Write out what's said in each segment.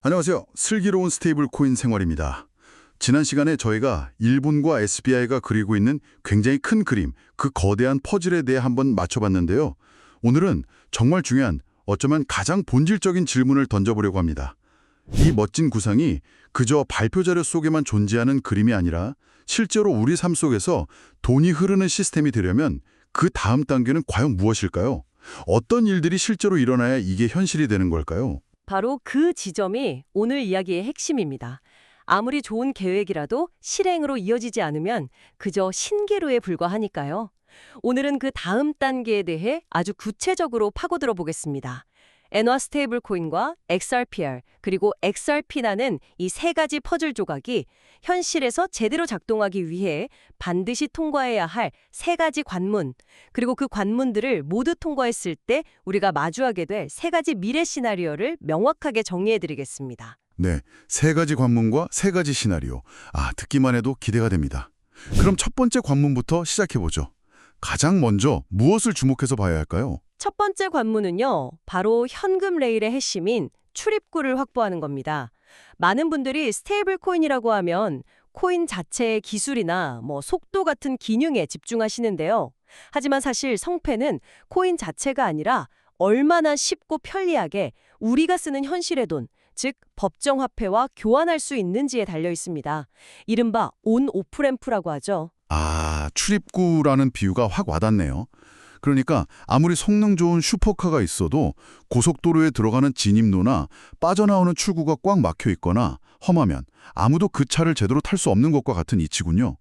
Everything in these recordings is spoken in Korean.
안녕하세요. 슬기로운 스테이블 코인 생활입니다. 지난 시간에 저희가 일본과 SBI가 그리고 있는 굉장히 큰 그림, 그 거대한 퍼즐에 대해 한번 맞춰봤는데요. 오늘은 정말 중요한, 어쩌면 가장 본질적인 질문을 던져보려고 합니다. 이 멋진 구상이 그저 발표 자료 속에만 존재하는 그림이 아니라 실제로 우리 삶 속에서 돈이 흐르는 시스템이 되려면 그 다음 단계는 과연 무엇일까요? 어떤 일들이 실제로 일어나야 이게 현실이 되는 걸까요? 바로 그 지점이 오늘 이야기의 핵심입니다. 아무리 좋은 계획이라도 실행으로 이어지지 않으면 그저 신기루에 불과하니까요. 오늘은 그 다음 단계에 대해 아주 구체적으로 파고들어 보겠습니다. 엔화 스테이블 코인과 XRPR, 그리고 XRP라는 이 세 가지 퍼즐 조각이 현실에서 제대로 작동하기 위해 반드시 통과해야 할 세 가지 관문, 그리고 그 관문들을 모두 통과했을 때 우리가 마주하게 될 세 가지 미래 시나리오를 명확하게 정리해 드리겠습니다. 네, 세 가지 관문과 세 가지 시나리오. 듣기만 해도 기대가 됩니다. 그럼 첫 번째 관문부터 시작해보죠. 가장 먼저 무엇을 주목해서 봐야 할까요? 첫 번째 관문은요, 바로 현금 레일의 핵심인 출입구를 확보하는 겁니다. 많은 분들이 스테이블 코인이라고 하면 코인 자체의 기술이나 속도 같은 기능에 집중하시는데요. 하지만 사실 성패는 코인 자체가 아니라 얼마나 쉽고 편리하게 우리가 쓰는 현실의 돈, 즉 법정 화폐와 교환할 수 있는지에 달려 있습니다. 이른바 온-오프램프라고 하죠. 출입구라는 비유가 확 와닿네요. 그러니까 아무리 성능 좋은 슈퍼카가 있어도 고속도로에 들어가는 진입로나 빠져나오는 출구가 꽉 막혀 있거나 험하면 아무도 그 차를 제대로 탈 수 없는 것과 같은 이치군요.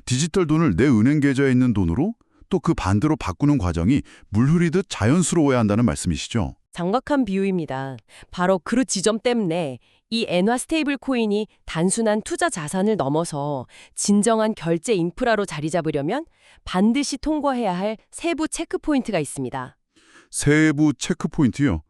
디지털 돈을 내 은행 계좌에 있는 돈으로 또 그 반대로 바꾸는 과정이 물 흐리듯 자연스러워야 한다는 말씀이시죠? 정확한 비유입니다. 바로 그 지점 때문에 이 엔화 스테이블 코인이 단순한 투자 자산을 넘어서 진정한 결제 인프라로 자리 잡으려면 반드시 통과해야 할 세부 체크 포인트가 있습니다. 세부 체크 포인트요?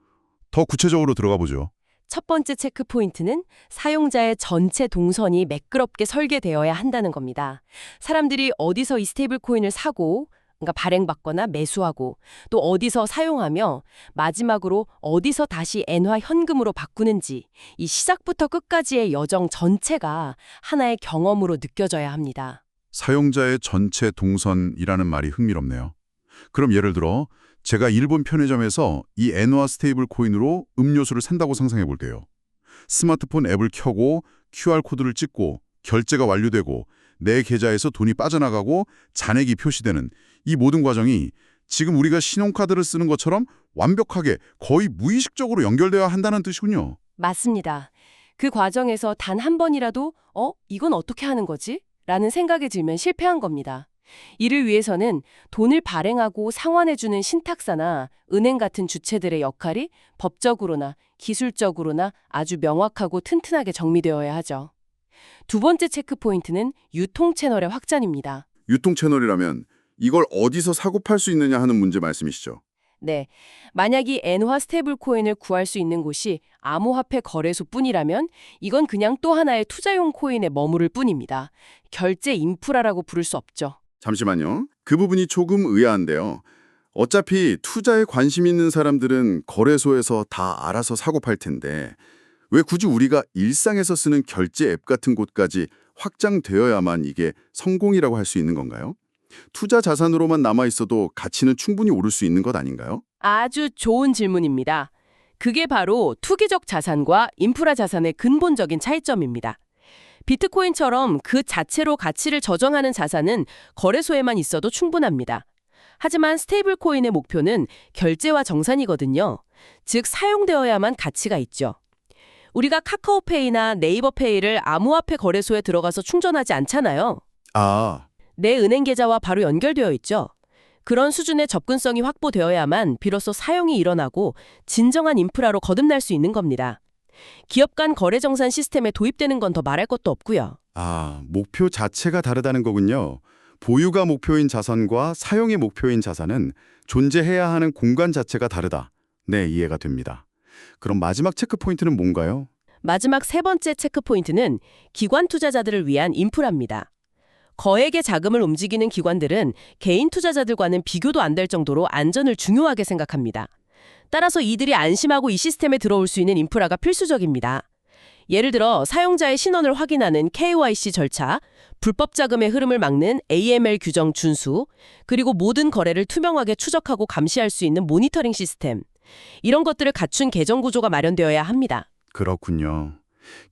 더 구체적으로 들어가 보죠. 첫 번째 체크 포인트는 사용자의 전체 동선이 매끄럽게 설계되어야 한다는 겁니다. 사람들이 어디서 이 스테이블 코인을 사고, 그러니까 발행받거나 매수하고, 또 어디서 사용하며 마지막으로 어디서 다시 엔화 현금으로 바꾸는지, 이 시작부터 끝까지의 여정 전체가 하나의 경험으로 느껴져야 합니다. 사용자의 전체 동선이라는 말이 흥미롭네요. 그럼 예를 들어 제가 일본 편의점에서 이 엔화 스테이블 코인으로 음료수를 산다고 상상해 볼게요. 스마트폰 앱을 켜고 QR코드를 찍고 결제가 완료되고 내 계좌에서 돈이 빠져나가고 잔액이 표시되는 이 모든 과정이 지금 우리가 신용카드를 쓰는 것처럼 완벽하게 거의 무의식적으로 연결되어야 한다는 뜻이군요. 맞습니다. 그 과정에서 단 한 번이라도 이건 어떻게 하는 거지? 라는 생각이 들면 실패한 겁니다. 이를 위해서는 돈을 발행하고 상환해주는 신탁사나 은행 같은 주체들의 역할이 법적으로나 기술적으로나 아주 명확하고 튼튼하게 정리되어야 하죠. 두 번째 체크 포인트는 유통 채널의 확장입니다. 유통 채널이라면 이걸 어디서 사고 팔 수 있느냐 하는 문제 말씀이시죠? 네, 만약 이 엔화 스테이블 코인을 구할 수 있는 곳이 암호화폐 거래소뿐이라면 이건 그냥 또 하나의 투자용 코인에 머무를 뿐입니다. 결제 인프라라고 부를 수 없죠. 잠시만요. 그 부분이 조금 의아한데요. 어차피 투자에 관심 있는 사람들은 거래소에서 다 알아서 사고 팔 텐데 왜 굳이 우리가 일상에서 쓰는 결제 앱 같은 곳까지 확장되어야만 이게 성공이라고 할 수 있는 건가요? 투자 자산으로만 남아있어도 가치는 충분히 오를 수 있는 것 아닌가요? 아주 좋은 질문입니다. 그게 바로 투기적 자산과 인프라 자산의 근본적인 차이점입니다. 비트코인처럼 그 자체로 가치를 저정하는 자산은 거래소에만 있어도 충분합니다. 하지만 스테이블 코인의 목표는 결제와 정산이거든요. 즉 사용되어야만 가치가 있죠. 우리가 카카오페이나 네이버페이를 암호화폐 거래소에 들어가서 충전하지 않잖아요. 내 은행 계좌와 바로 연결되어 있죠. 그런 수준의 접근성이 확보되어야만 비로소 사용이 일어나고 진정한 인프라로 거듭날 수 있는 겁니다. 기업 간 거래 정산 시스템에 도입되는 건 더 말할 것도 없고요. 목표 자체가 다르다는 거군요. 보유가 목표인 자산과 사용이 목표인 자산은 존재해야 하는 공간 자체가 다르다. 네, 이해가 됩니다. 그럼 마지막 체크 포인트는 뭔가요? 마지막 세 번째 체크 포인트는 기관 투자자들을 위한 인프라입니다. 거액의 자금을 움직이는 기관들은 개인 투자자들과는 비교도 안 될 정도로 안전을 중요하게 생각합니다. 따라서 이들이 안심하고 이 시스템에 들어올 수 있는 인프라가 필수적입니다. 예를 들어 사용자의 신원을 확인하는 KYC 절차, 불법 자금의 흐름을 막는 AML 규정 준수, 그리고 모든 거래를 투명하게 추적하고 감시할 수 있는 모니터링 시스템. 이런 것들을 갖춘 계정 구조가 마련되어야 합니다. 그렇군요.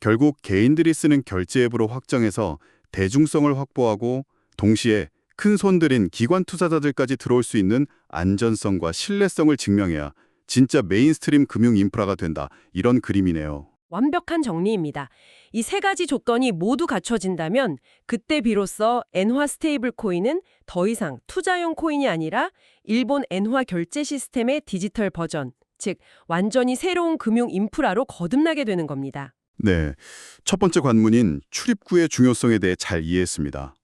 결국 개인들이 쓰는 결제 앱으로 확정해서 대중성을 확보하고 동시에 큰 손 들인 기관 투자자들까지 들어올 수 있는 안전성과 신뢰성을 증명해야 진짜 메인스트림 금융 인프라가 된다. 이런 그림이네요. 완벽한 정리입니다. 이 세 가지 조건이 모두 갖춰진다면 그때 비로소 엔화 스테이블 코인은 더 이상 투자용 코인이 아니라 일본 엔화 결제 시스템의 디지털 버전, 즉 완전히 새로운 금융 인프라로 거듭나게 되는 겁니다. 네, 첫 번째 관문인 출입구의 중요성에 대해 잘 이해했습니다.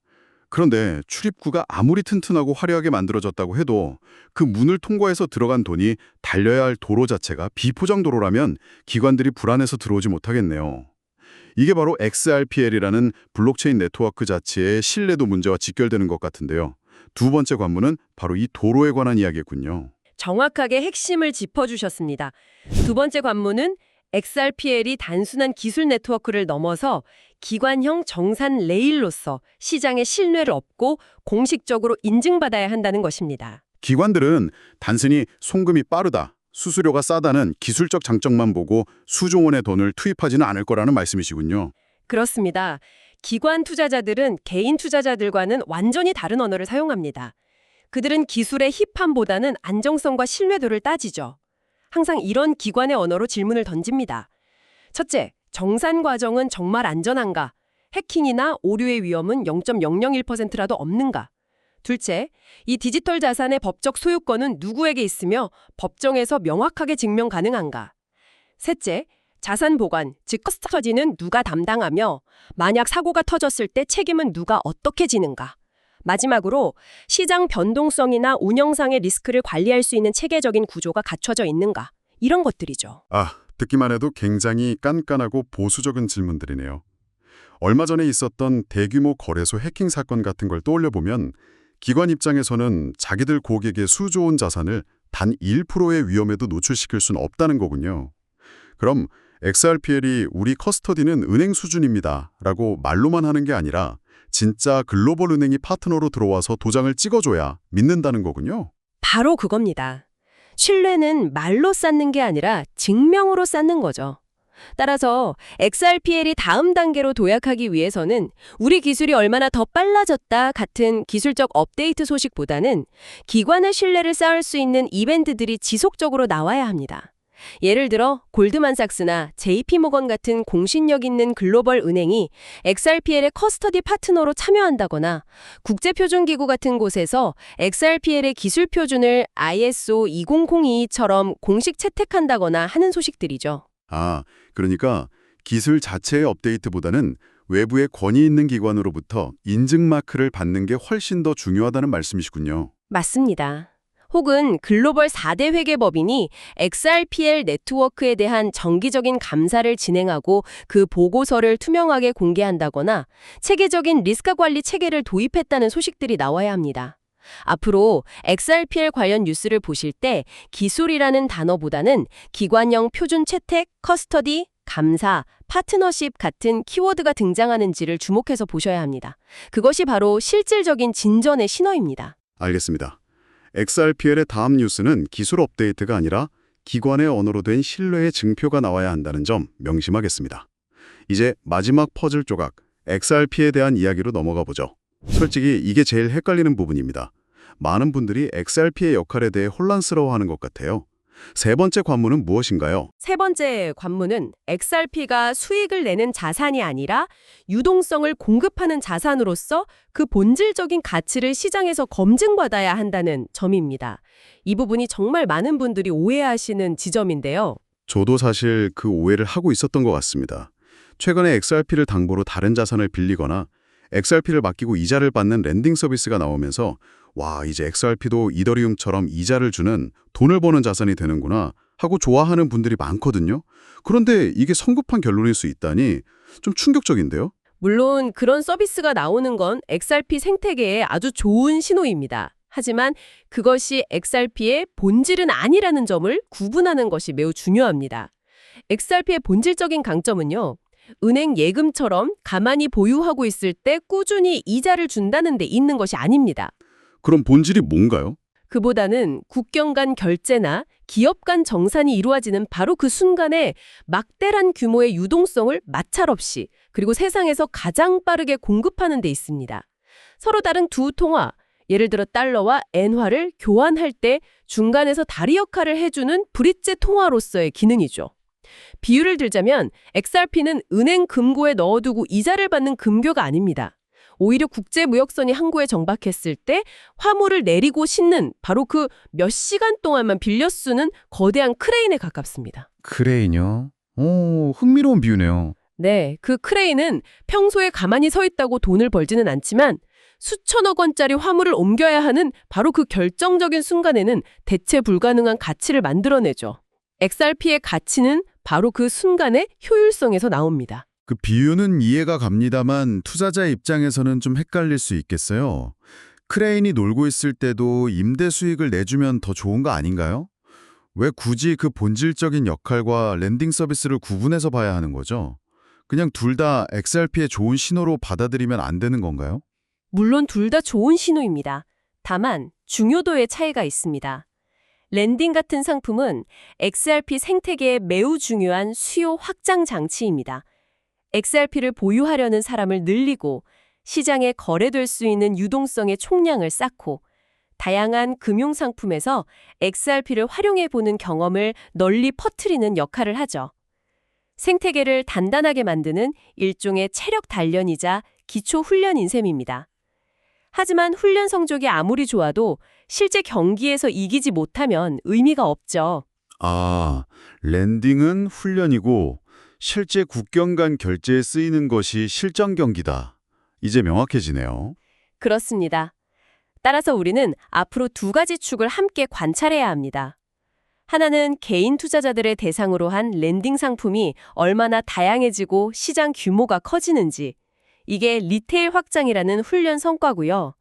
그런데 출입구가 아무리 튼튼하고 화려하게 만들어졌다고 해도 그 문을 통과해서 들어간 돈이 달려야 할 도로 자체가 비포장 도로라면 기관들이 불안해서 들어오지 못하겠네요. 이게 바로 XRPL이라는 블록체인 네트워크 자체의 신뢰도 문제와 직결되는 것 같은데요. 두 번째 관문은 바로 이 도로에 관한 이야기군요. 정확하게 핵심을 짚어주셨습니다. 두 번째 관문은 XRPL이 단순한 기술 네트워크를 넘어서 기관형 정산 레일로서 시장의 신뢰를 얻고 공식적으로 인증받아야 한다는 것입니다. 기관들은 단순히 송금이 빠르다, 수수료가 싸다는 기술적 장점만 보고 수조 원의 돈을 투입하지는 않을 거라는 말씀이시군요. 그렇습니다. 기관 투자자들은 개인 투자자들과는 완전히 다른 언어를 사용합니다. 그들은 기술의 힙함보다는 안정성과 신뢰도를 따지죠. 항상 이런 기관의 언어로 질문을 던집니다. 첫째, 정산 과정은 정말 안전한가? 해킹이나 오류의 위험은 0.001%라도 없는가? 둘째, 이 디지털 자산의 법적 소유권은 누구에게 있으며 법정에서 명확하게 증명 가능한가? 셋째, 자산 보관, 즉 커스터디는 누가 담당하며 만약 사고가 터졌을 때 책임은 누가 어떻게 지는가? 마지막으로 시장 변동성이나 운영상의 리스크를 관리할 수 있는 체계적인 구조가 갖춰져 있는가? 이런 것들이죠. 듣기만 해도 굉장히 깐깐하고 보수적인 질문들이네요. 얼마 전에 있었던 대규모 거래소 해킹 사건 같은 걸 떠올려보면 기관 입장에서는 자기들 고객의 수조 원 자산을 단 1%의 위험에도 노출시킬 수는 없다는 거군요. 그럼 XRPL이 우리 커스터디는 은행 수준입니다 라고 말로만 하는 게 아니라 진짜 글로벌 은행이 파트너로 들어와서 도장을 찍어줘야 믿는다는 거군요. 바로 그겁니다. 신뢰는 말로 쌓는 게 아니라 증명으로 쌓는 거죠. 따라서 XRPL이 다음 단계로 도약하기 위해서는 우리 기술이 얼마나 더 빨라졌다 같은 기술적 업데이트 소식보다는 기관의 신뢰를 쌓을 수 있는 이벤트들이 지속적으로 나와야 합니다. 예를 들어 골드만삭스나 JP모건 같은 공신력 있는 글로벌 은행이 XRPL의 커스터디 파트너로 참여한다거나 국제표준기구 같은 곳에서 XRPL의 기술 표준을 ISO 20022처럼 공식 채택한다거나 하는 소식들이죠. 그러니까 기술 자체의 업데이트보다는 외부의 권위 있는 기관으로부터 인증 마크를 받는 게 훨씬 더 중요하다는 말씀이시군요. 맞습니다. 혹은 글로벌 4대 회계법인이 XRPL 네트워크에 대한 정기적인 감사를 진행하고 그 보고서를 투명하게 공개한다거나 체계적인 리스크 관리 체계를 도입했다는 소식들이 나와야 합니다. 앞으로 XRPL 관련 뉴스를 보실 때 기술이라는 단어보다는 기관형 표준 채택, 커스터디, 감사, 파트너십 같은 키워드가 등장하는지를 주목해서 보셔야 합니다. 그것이 바로 실질적인 진전의 신호입니다. 알겠습니다. XRPL의 다음 뉴스는 기술 업데이트가 아니라 기관의 언어로 된 신뢰의 증표가 나와야 한다는 점 명심하겠습니다. 이제 마지막 퍼즐 조각, XRP에 대한 이야기로 넘어가 보죠. 솔직히 이게 제일 헷갈리는 부분입니다. 많은 분들이 XRP의 역할에 대해 혼란스러워하는 것 같아요. 세 번째 관문은 무엇인가요? 세 번째 관문은 XRP가 수익을 내는 자산이 아니라 유동성을 공급하는 자산으로서 그 본질적인 가치를 시장에서 검증받아야 한다는 점입니다. 이 부분이 정말 많은 분들이 오해하시는 지점인데요. 저도 사실 그 오해를 하고 있었던 것 같습니다. 최근에 XRP를 당보로 다른 자산을 빌리거나 XRP를 맡기고 이자를 받는 렌딩 서비스가 나오면서 와, 이제 XRP도 이더리움처럼 이자를 주는 돈을 버는 자산이 되는구나 하고 좋아하는 분들이 많거든요. 그런데 이게 성급한 결론일 수 있다니 좀 충격적인데요. 물론 그런 서비스가 나오는 건 XRP 생태계에 아주 좋은 신호입니다. 하지만 그것이 XRP의 본질은 아니라는 점을 구분하는 것이 매우 중요합니다. XRP의 본질적인 강점은요, 은행 예금처럼 가만히 보유하고 있을 때 꾸준히 이자를 준다는 데 있는 것이 아닙니다. 그럼 본질이 뭔가요? 그보다는 국경 간 결제나 기업 간 정산이 이루어지는 바로 그 순간에 막대한 규모의 유동성을 마찰 없이 그리고 세상에서 가장 빠르게 공급하는 데 있습니다. 서로 다른 두 통화, 예를 들어 달러와 엔화를 교환할 때 중간에서 다리 역할을 해주는 브릿지 통화로서의 기능이죠. 비유를 들자면 XRP는 은행 금고에 넣어두고 이자를 받는 금괴가 아닙니다. 오히려 국제무역선이 항구에 정박했을 때 화물을 내리고 싣는 바로 그 몇 시간 동안만 빌려 쓰는 거대한 크레인에 가깝습니다. 크레인이요? 오, 흥미로운 비유네요. 네, 그 크레인은 평소에 가만히 서 있다고 돈을 벌지는 않지만 수천억 원짜리 화물을 옮겨야 하는 바로 그 결정적인 순간에는 대체 불가능한 가치를 만들어내죠. XRP의 가치는 바로 그 순간의 효율성에서 나옵니다. 그 비유는 이해가 갑니다만 투자자 입장에서는 좀 헷갈릴 수 있겠어요. 크레인이 놀고 있을 때도 임대 수익을 내주면 더 좋은 거 아닌가요? 왜 굳이 그 본질적인 역할과 랜딩 서비스를 구분해서 봐야 하는 거죠? 그냥 둘 다 XRP의 좋은 신호로 받아들이면 안 되는 건가요? 물론 둘 다 좋은 신호입니다. 다만 중요도의 차이가 있습니다. 랜딩 같은 상품은 XRP 생태계에 매우 중요한 수요 확장 장치입니다. XRP를 보유하려는 사람을 늘리고 시장에 거래될 수 있는 유동성의 총량을 쌓고 다양한 금융상품에서 XRP를 활용해보는 경험을 널리 퍼뜨리는 역할을 하죠. 생태계를 단단하게 만드는 일종의 체력 단련이자 기초 훈련인 셈입니다. 하지만 훈련 성적이 아무리 좋아도 실제 경기에서 이기지 못하면 의미가 없죠. 아, 랜딩은 훈련이고 실제 국경 간 결제에 쓰이는 것이 실전 경기다. 이제 명확해지네요. 그렇습니다. 따라서 우리는 앞으로 두 가지 축을 함께 관찰해야 합니다. 하나는 개인 투자자들의 대상으로 한 랜딩 상품이 얼마나 다양해지고 시장 규모가 커지는지, 이게 리테일 확장이라는 훈련 성과고요.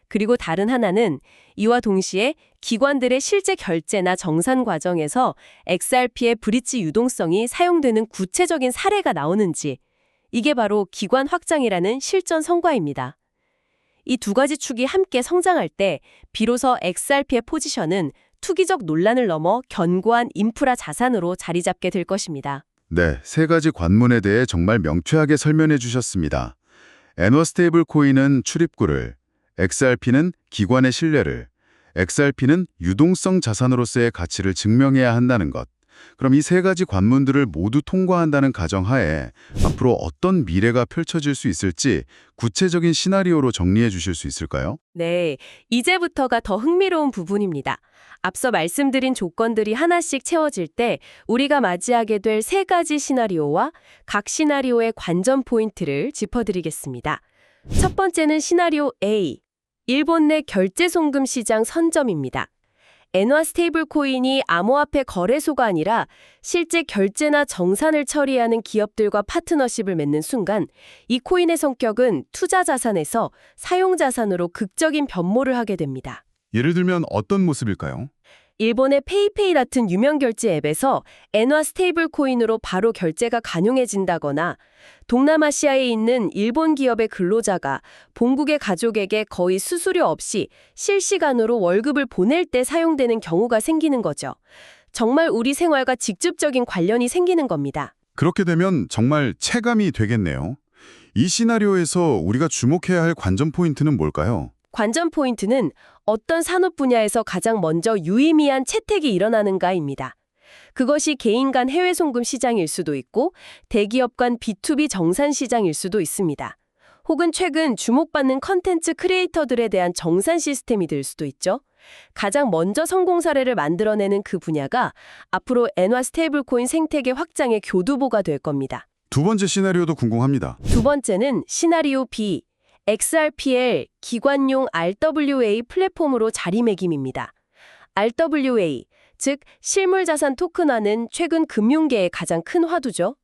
그리고 다른 하나는 이와 동시에 기관들의 실제 결제나 정산 과정에서 XRP의 브릿지 유동성이 사용되는 구체적인 사례가 나오는지, 이게 바로 기관 확장이라는 실전 성과입니다. 이 두 가지 축이 함께 성장할 때 비로소 XRP의 포지션은 투기적 논란을 넘어 견고한 인프라 자산으로 자리 잡게 될 것입니다. 네, 세 가지 관문에 대해 정말 명쾌하게 설명해 주셨습니다. 엔화 스테이블 코인은 출입구를, XRP는 기관의 신뢰를, XRP는 유동성 자산으로서의 가치를 증명해야 한다는 것. 그럼 이 세 가지 관문들을 모두 통과한다는 가정하에 앞으로 어떤 미래가 펼쳐질 수 있을지 구체적인 시나리오로 정리해 주실 수 있을까요? 네, 이제부터가 더 흥미로운 부분입니다. 앞서 말씀드린 조건들이 하나씩 채워질 때 우리가 맞이하게 될 세 가지 시나리오와 각 시나리오의 관전 포인트를 짚어드리겠습니다. 첫 번째는 시나리오 A, 일본 내 결제 송금 시장 선점입니다. 엔화 스테이블 코인이 암호화폐 거래소가 아니라 실제 결제나 정산을 처리하는 기업들과 파트너십을 맺는 순간 이 코인의 성격은 투자 자산에서 사용 자산으로 극적인 변모를 하게 됩니다. 예를 들면 어떤 모습일까요? 일본의 페이페이 같은 유명 결제 앱에서 엔화 스테이블 코인으로 바로 결제가 가능해진다거나 동남아시아에 있는 일본 기업의 근로자가 본국의 가족에게 거의 수수료 없이 실시간으로 월급을 보낼 때 사용되는 경우가 생기는 거죠. 정말 우리 생활과 직접적인 관련이 생기는 겁니다. 그렇게 되면 정말 체감이 되겠네요. 이 시나리오에서 우리가 주목해야 할 관전 포인트는 뭘까요? 관전 포인트는 어떤 산업 분야에서 가장 먼저 유의미한 채택이 일어나는가입니다. 그것이 개인 간 해외 송금 시장일 수도 있고 대기업 간 B2B 정산 시장일 수도 있습니다. 혹은 최근 주목받는 컨텐츠 크리에이터들에 대한 정산 시스템이 될 수도 있죠. 가장 먼저 성공 사례를 만들어내는 그 분야가 앞으로 엔화 스테이블 코인 생태계 확장의 교두보가 될 겁니다. 두 번째 시나리오도 궁금합니다. 두 번째는 시나리오 B, XRPL 기관용 RWA 플랫폼으로 자리매김입니다. RWA, 즉 실물자산 토큰화는 최근 금융계의 가장 큰 화두죠.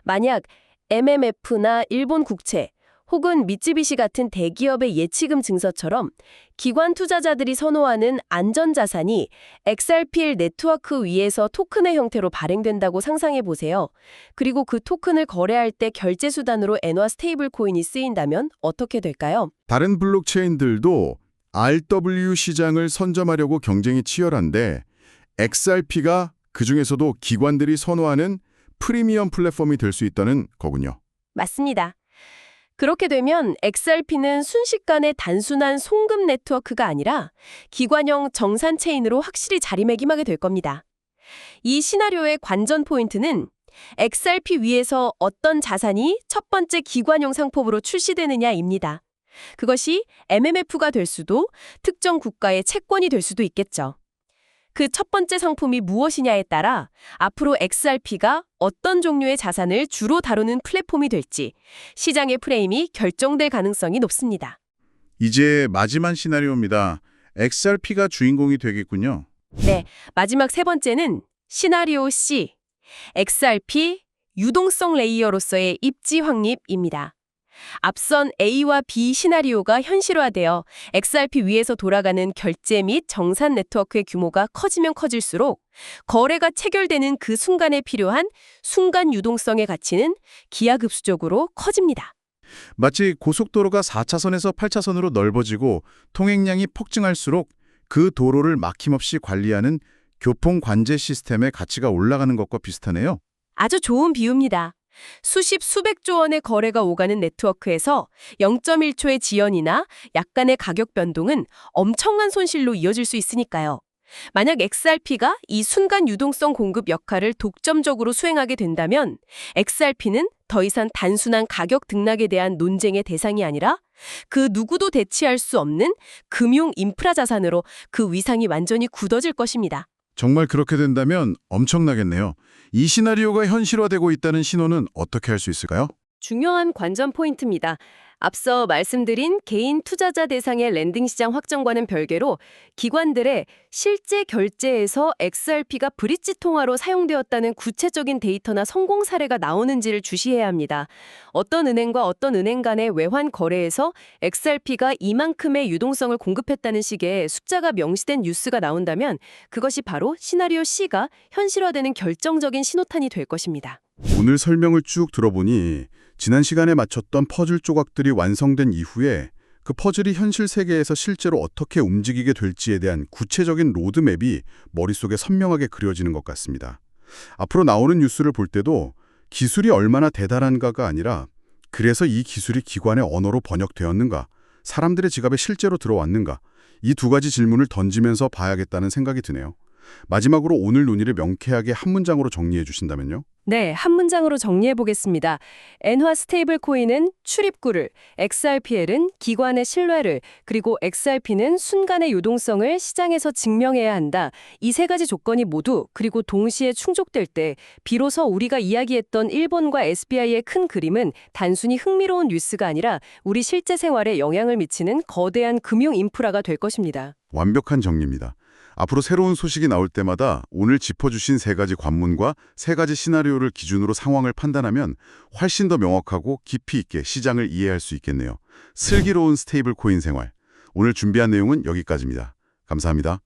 만약 MMF나 일본 국채 혹은 미쯔비시 같은 대기업의 예치금 증서처럼 기관 투자자들이 선호하는 안전자산이 XRPL 네트워크 위에서 토큰의 형태로 발행된다고 상상해 보세요. 그리고 그 토큰을 거래할 때 결제 수단으로 엔화 스테이블 코인이 쓰인다면 어떻게 될까요? 다른 블록체인들도 RW 시장을 선점하려고 경쟁이 치열한데 XRP가 그중에서도 기관들이 선호하는 프리미엄 플랫폼이 될 수 있다는 거군요. 맞습니다. 그렇게 되면 XRP는 순식간에 단순한 송금 네트워크가 아니라 기관형 정산 체인으로 확실히 자리매김하게 될 겁니다. 이 시나리오의 관전 포인트는 XRP 위에서 어떤 자산이 첫 번째 기관형 상품으로 출시되느냐입니다. 그것이 MMF가 될 수도 특정 국가의 채권이 될 수도 있겠죠. 그 첫 번째 상품이 무엇이냐에 따라 앞으로 XRP가 어떤 종류의 자산을 주로 다루는 플랫폼이 될지 시장의 프레임이 결정될 가능성이 높습니다. 이제 마지막 시나리오입니다. XRP가 주인공이 되겠군요. 네, 마지막 세 번째는 시나리오 C, XRP 유동성 레이어로서의 입지 확립입니다. 앞선 A와 B 시나리오가 현실화되어 XRP 위에서 돌아가는 결제 및 정산 네트워크의 규모가 커지면 커질수록 거래가 체결되는 그 순간에 필요한 순간 유동성의 가치는 기하급수적으로 커집니다. 마치 고속도로가 4차선에서 8차선으로 넓어지고 통행량이 폭증할수록 그 도로를 막힘없이 관리하는 교통관제 시스템의 가치가 올라가는 것과 비슷하네요. 아주 좋은 비유입니다. 수십 수백조 원의 거래가 오가는 네트워크에서 0.1초의 지연이나 약간의 가격 변동은 엄청난 손실로 이어질 수 있으니까요. 만약 XRP가 이 순간 유동성 공급 역할을 독점적으로 수행하게 된다면 XRP는 더 이상 단순한 가격 등락에 대한 논쟁의 대상이 아니라 그 누구도 대체할 수 없는 금융 인프라 자산으로 그 위상이 완전히 굳어질 것입니다. 정말 그렇게 된다면 엄청나겠네요. 이 시나리오가 현실화되고 있다는 신호는 어떻게 할 수 있을까요? 중요한 관전 포인트입니다. 앞서 말씀드린 개인 투자자 대상의 랜딩 시장 확정과는 별개로 기관들의 실제 결제에서 XRP가 브릿지 통화로 사용되었다는 구체적인 데이터나 성공 사례가 나오는지를 주시해야 합니다. 어떤 은행과 어떤 은행 간의 외환 거래에서 XRP가 이만큼의 유동성을 공급했다는 식의 숫자가 명시된 뉴스가 나온다면 그것이 바로 시나리오 C가 현실화되는 결정적인 신호탄이 될 것입니다. 오늘 설명을 쭉 들어보니 지난 시간에 맞췄던 퍼즐 조각들이 완성된 이후에 그 퍼즐이 현실 세계에서 실제로 어떻게 움직이게 될지에 대한 구체적인 로드맵이 머릿속에 선명하게 그려지는 것 같습니다. 앞으로 나오는 뉴스를 볼 때도 기술이 얼마나 대단한가가 아니라 그래서 이 기술이 기관의 언어로 번역되었는가, 사람들의 지갑에 실제로 들어왔는가, 이 두 가지 질문을 던지면서 봐야겠다는 생각이 드네요. 마지막으로 오늘 논의를 명쾌하게 한 문장으로 정리해 주신다면요? 네, 한 문장으로 정리해 보겠습니다. 엔화 스테이블 코인은 출입구를, XRPL은 기관의 신뢰를, 그리고 XRP는 순간의 유동성을 시장에서 증명해야 한다. 이 세 가지 조건이 모두 그리고 동시에 충족될 때 비로소 우리가 이야기했던 일본과 SBI의 큰 그림은 단순히 흥미로운 뉴스가 아니라 우리 실제 생활에 영향을 미치는 거대한 금융 인프라가 될 것입니다. 완벽한 정리입니다. 앞으로 새로운 소식이 나올 때마다 오늘 짚어주신 세 가지 관문과 세 가지 시나리오를 기준으로 상황을 판단하면 훨씬 더 명확하고 깊이 있게 시장을 이해할 수 있겠네요. 슬기로운 스테이블 코인 생활. 오늘 준비한 내용은 여기까지입니다. 감사합니다.